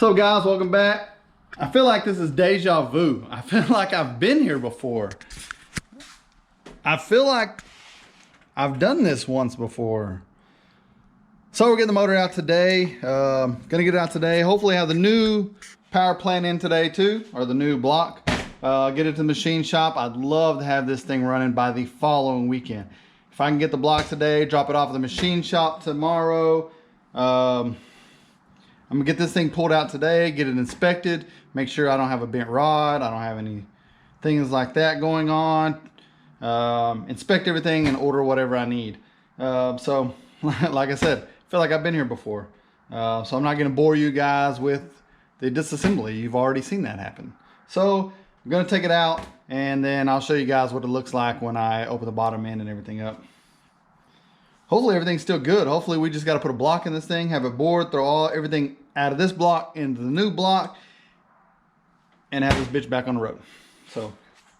So guys, welcome back. I feel like this is deja vu. I feel like I've been here before. I feel like I've done this once before. So we're getting the motor out today. Gonna get it out today. Hopefully have the new power plant in today too, or the new block. Get it to the machine shop. I'd love to have this thing running by the following weekend. If I can get the block today, drop it off at the machine shop tomorrow. I'm gonna get this thing pulled out today, get it inspected, make sure I don't have a bent rod, I don't have any things like that going on. Inspect everything and order whatever I need. So like I said, I feel like I've been here before. So I'm not gonna bore you guys with the disassembly. You've already seen that happen. So I'm gonna take it out and then I'll show you guys what it looks like when I open the bottom end and everything up. Hopefully everything's still good. Hopefully we just got to put a block in this thing, have it bored, throw everything out of this block into the new block, and have this bitch back on the road. So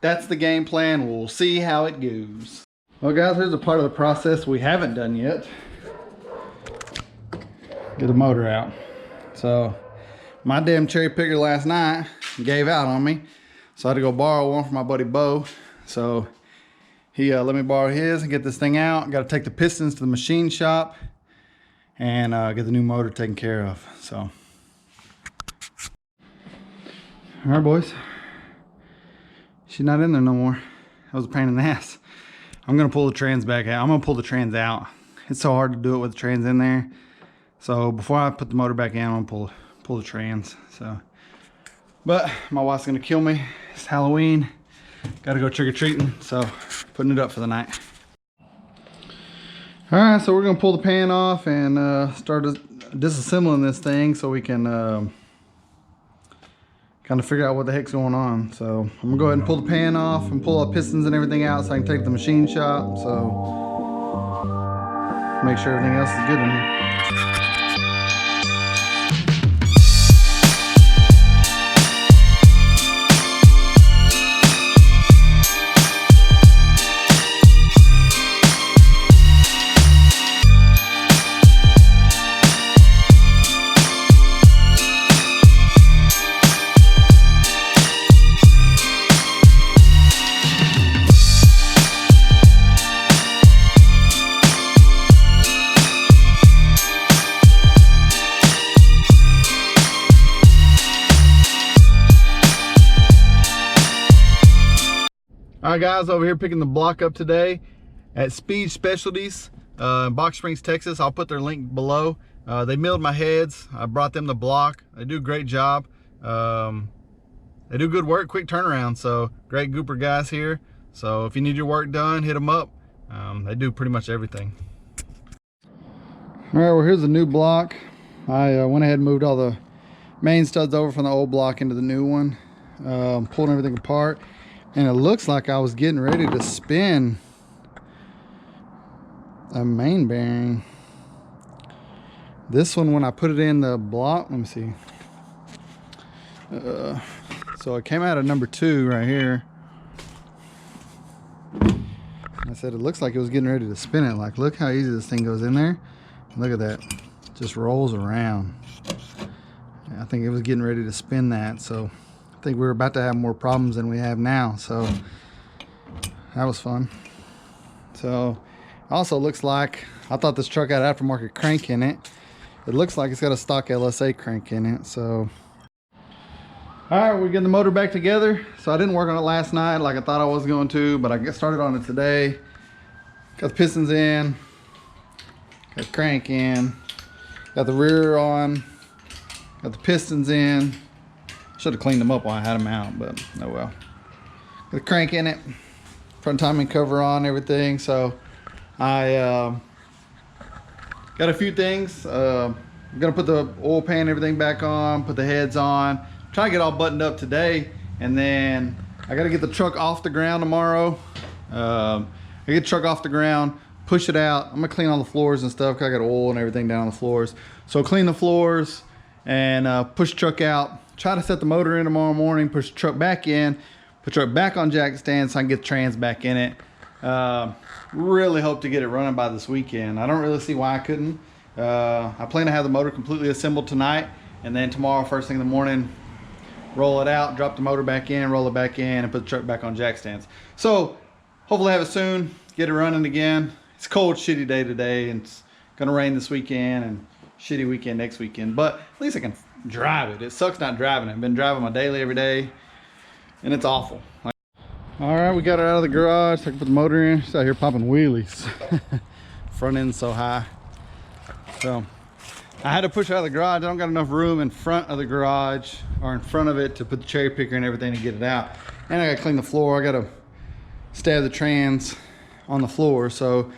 that's the game plan. We'll see how it goes. Well guys, here's a part of the process we haven't done yet. Get the motor out. So my damn cherry picker last night gave out on me. So I had to go borrow one from my buddy Bo. So he let me borrow his and get this thing out. Got to take the pistons to the machine shop and get the new motor taken care of. So, all right, boys. She's not in there no more. That was a pain in the ass. I'm gonna pull the trans back out. I'm gonna pull the trans out. It's so hard to do it with the trans in there. So before I put the motor back in, I'm gonna pull the trans. So, but my wife's gonna kill me. It's Halloween. Got to go trick-or-treating, so putting it up for the night. All right, so we're gonna pull the pan off and start disassembling this thing so we can kind of figure out what the heck's going on. So I'm gonna go ahead and pull the pan off and pull all the pistons and everything out so I can take it to the machine shop. So make sure everything else is good in here. All right guys, over here picking the block up today at Speed Specialties in Box Springs, Texas. I'll put their link below. They milled my heads. I brought them the block. They do a great job. They do good work, quick turnaround. So great group of guys here. So if you need your work done, hit them up. They do pretty much everything. All right, well here's the new block. I went ahead and moved all the main studs over from the old block into the new one. Pulling everything apart. And it looks like I was getting ready to spin a main bearing. This one, when I put it in the block, let me see. So it came out of number 2 right here. I said it looks like it was getting ready to spin it. Like, look how easy this thing goes in there. Look at that. It just rolls around. I think it was getting ready to spin that. So I think we were about to have more problems than we have now, so that was fun. So also looks like, I thought this truck had aftermarket crank in it. It looks like it's got a stock LSA crank in it. So all right, we're getting the motor back together. So I didn't work on it last night like I thought I was going to, but I get started on it today. Got the pistons in, got the crank in, got the rear on, got the pistons in. Should have cleaned them up while I had them out, but oh well. Got the crank in it, front timing cover on, everything. So I got a few things. I'm gonna put the oil pan, everything back on, put the heads on. Try to get all buttoned up today, and then I gotta get the truck off the ground tomorrow. I get the truck off the ground, push it out. I'm gonna clean all the floors and stuff, 'cause I got oil and everything down on the floors. So clean the floors and push the truck out. Try to set the motor in tomorrow morning, push the truck back in, put the truck back on jack stand so I can get the trans back in it. Really hope to get it running by this weekend. I don't really see why I couldn't. I plan to have the motor completely assembled tonight And then tomorrow, first thing in the morning, roll it out, drop the motor back in, roll it back in, and put the truck back on jack stands. So hopefully have it soon, get it running again. It's a cold, shitty day today, and it's gonna rain this weekend and shitty weekend next weekend, but at least I can drive it. It sucks not driving it. I've been driving my daily every day, and it's awful. All right, we got it out of the garage. So I can put the motor in. It's out here popping wheelies. Front end's so high. So I had to push it out of the garage. I don't got enough room in front of the garage or in front of it to put the cherry picker and everything to get it out. And I gotta clean the floor. I gotta stab the trans on the floor. So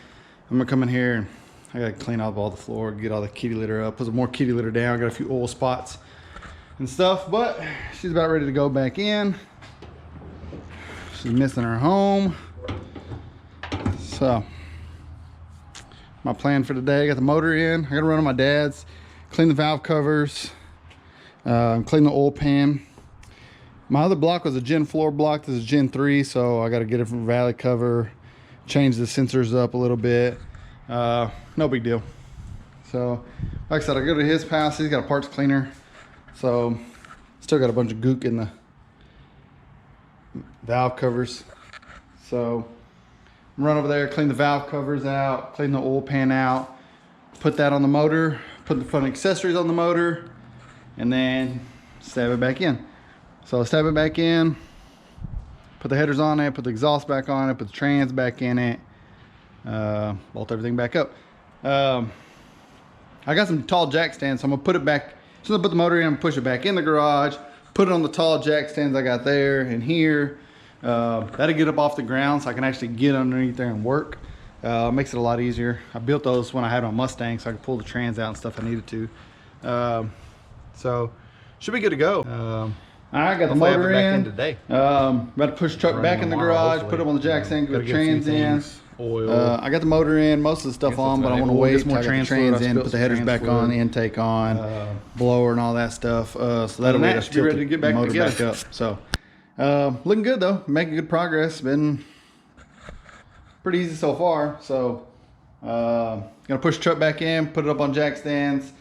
I'm gonna come in here and I gotta clean up all the floor, get all the kitty litter up, put some more kitty litter down. Got a few oil spots and stuff, but she's about ready to go back in. She's missing her home. So my plan for today, I got the motor in. I gotta run on my dad's, clean the valve covers, clean the oil pan. My other block was a Gen 4 block. This is Gen 3, so I gotta get it from valley cover, change the sensors up a little bit. No big deal. So like I said, I go to his house. He's got a parts cleaner, so still got a bunch of gook in the valve covers. So run over there, clean the valve covers out, clean the oil pan out, put that on the motor, put the fun accessories on the motor, and then stab it back in. So I'll stab it back in, put the headers on it, put the exhaust back on it, put the trans back in it, bolt everything back up. I got some tall jack stands, so I'm gonna put it back. As soon as I put the motor in, I'm push it back in the garage, put it on the tall jack stands I got there and here. That'll get up off the ground so I can actually get underneath there and work. Makes it a lot easier. I built those when I had my Mustang so I could pull the trans out and stuff I needed to. So should be good to go. I got the motor in today. About to push the truck back in the garage, put it on the jack stand, get the trans in. Oil. I got the motor in, most of the stuff on, but I want to wait till I get the trans in, put the headers back on, the intake on, blower and all that stuff. So that'll wait us be ready to get back together. Back up. So looking good though, making good progress. Been pretty easy so far. So gonna push the truck back in, put it up on jack stands.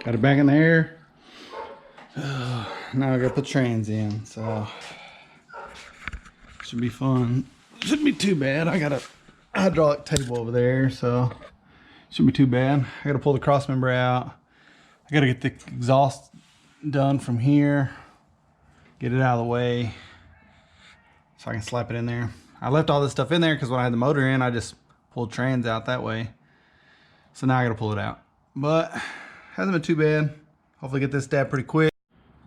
Got it back in the air. Now I gotta put trans in. So should be fun. Shouldn't be too bad. I got a hydraulic table over there, so shouldn't be too bad. I gotta pull the cross member out. I gotta get the exhaust done from here, get it out of the way so I can slap it in there. I left all this stuff in there because when I had the motor in, I just pulled trans out that way. So now I gotta pull it out, but hasn't been too bad. Hopefully get this stabbed pretty quick.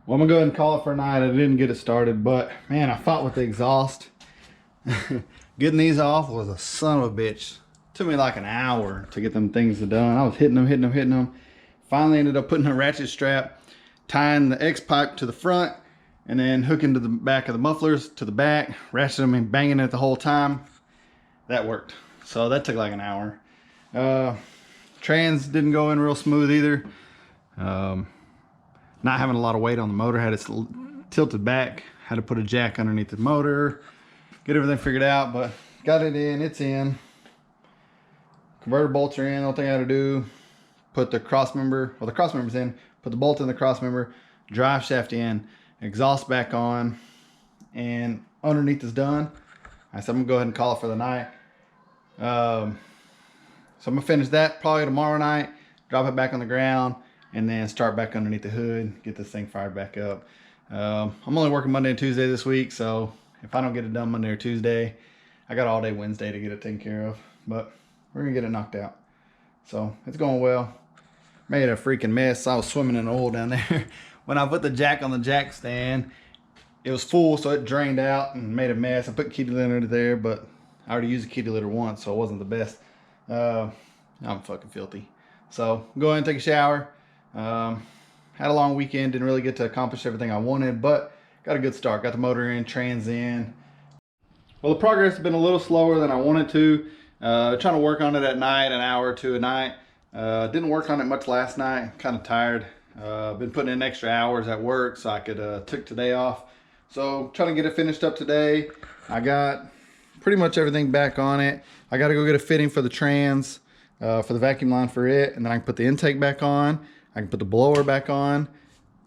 Well, I'm gonna go ahead and call it for a night. I didn't get it started, but man, I fought with the exhaust. Getting these off was a son of a bitch. Took me like an hour to get them things done. I was hitting them. Finally ended up putting a ratchet strap, tying the X pipe to the front, and then hooking to the back of the mufflers to the back, ratcheting them and banging it the whole time. That worked. So that took like an hour. Trans didn't go in real smooth either. Not having a lot of weight on the motor, had it tilted back, had to put a jack underneath the motor, get everything figured out, but got it in, it's in. Converter bolts are in. The only thing I had to do, put the cross member, well the cross member's in, put the bolt in the cross member, drive shaft in, exhaust back on, and underneath is done. I said I'm gonna go ahead and call it for the night. So I'm gonna finish that probably tomorrow night, drop it back on the ground, and then start back underneath the hood, get this thing fired back up. I'm only working Monday and Tuesday this week, so if I don't get it done Monday or Tuesday, I got all day Wednesday to get it taken care of, but we're gonna get it knocked out. So it's going well. Made a freaking mess. I was swimming in oil down there. When I put the jack on the jack stand, it was full, so it drained out and made a mess. I put kitty litter there, but I already used the kitty litter once, so it wasn't the best. I'm fucking filthy. So go ahead and take a shower. Had a long weekend, didn't really get to accomplish everything I wanted, but got a good start. Got the motor in, trans in. Well, the progress has been a little slower than I wanted to. Trying to work on it at night, an hour or two a night. Didn't work on it much last night, kind of tired. Been putting in extra hours at work so I could took today off. So trying to get it finished up today. I got pretty much everything back on it. I got to go get a fitting for the trans, for the vacuum line for it, and then I can put the intake back on. I can put the blower back on,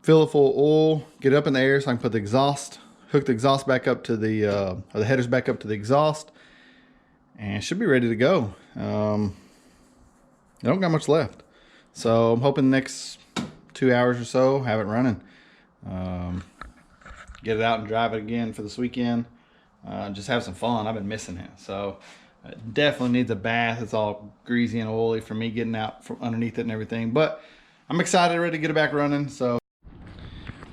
fill it full of oil, get it up in the air so I can put the exhaust, hook the exhaust back up to the, or the headers back up to the exhaust, and it should be ready to go. I don't got much left. So I'm hoping the next 2 hours or so, have it running. Get it out and drive it again for this weekend. Just have some fun. I've been missing it. So it definitely needs a bath. It's all greasy and oily for me getting out from underneath it and everything. But I'm excited, ready to get it back running. So,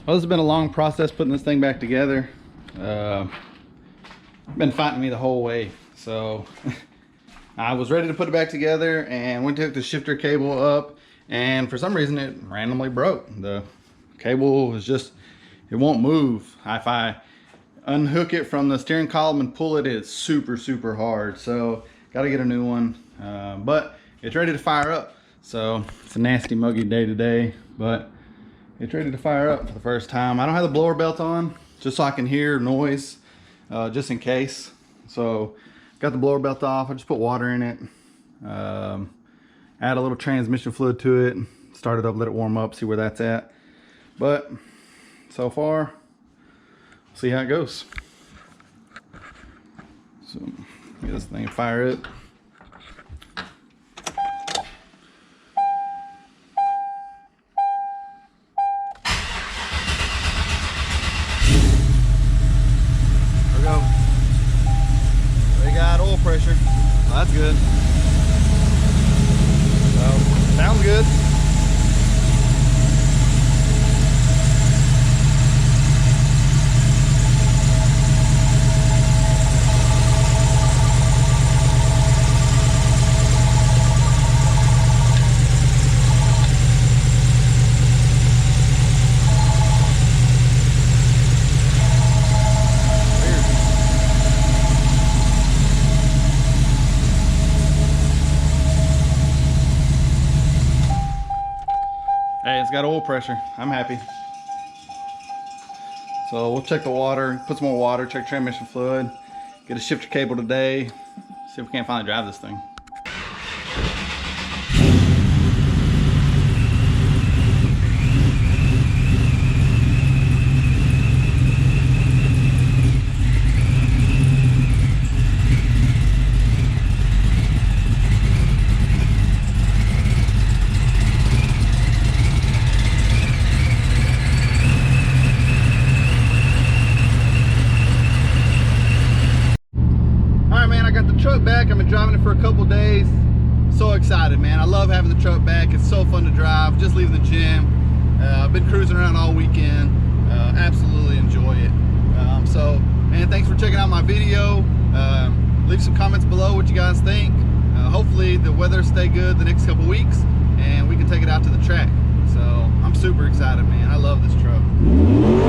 well, this has been a long process putting this thing back together. Been fighting me the whole way. So I was ready to put it back together and went to hook the shifter cable up, and for some reason it randomly broke. The cable is just, it won't move. If I unhook it from the steering column and pull it, it's super hard. So got to get a new one, but it's ready to fire up. So it's a nasty muggy day today, but it's ready to fire up for the first time. I don't have the blower belt on just so I can hear noise, just in case. So got the blower belt off. I just put water in it, add a little transmission fluid to it, start it up, let it warm up, see where that's at. But so far, see how it goes. So get this thing, fire it. There we go. We got oil pressure. So that's good. So sounds good. Hey, it's got oil pressure. I'm happy. So we'll check the water, put some more water, check transmission fluid, get a shifter cable today, see if we can't finally drive this thing. Truck back. I've been driving it for a couple days. So excited, man. I love having the truck back. It's so fun to drive. Just leaving the gym. I've been cruising around all weekend. Absolutely enjoy it. So, man, thanks for checking out my video. Leave some comments below what you guys think. Hopefully the weather stay good the next couple weeks and we can take it out to the track. So I'm super excited, man. I love this truck.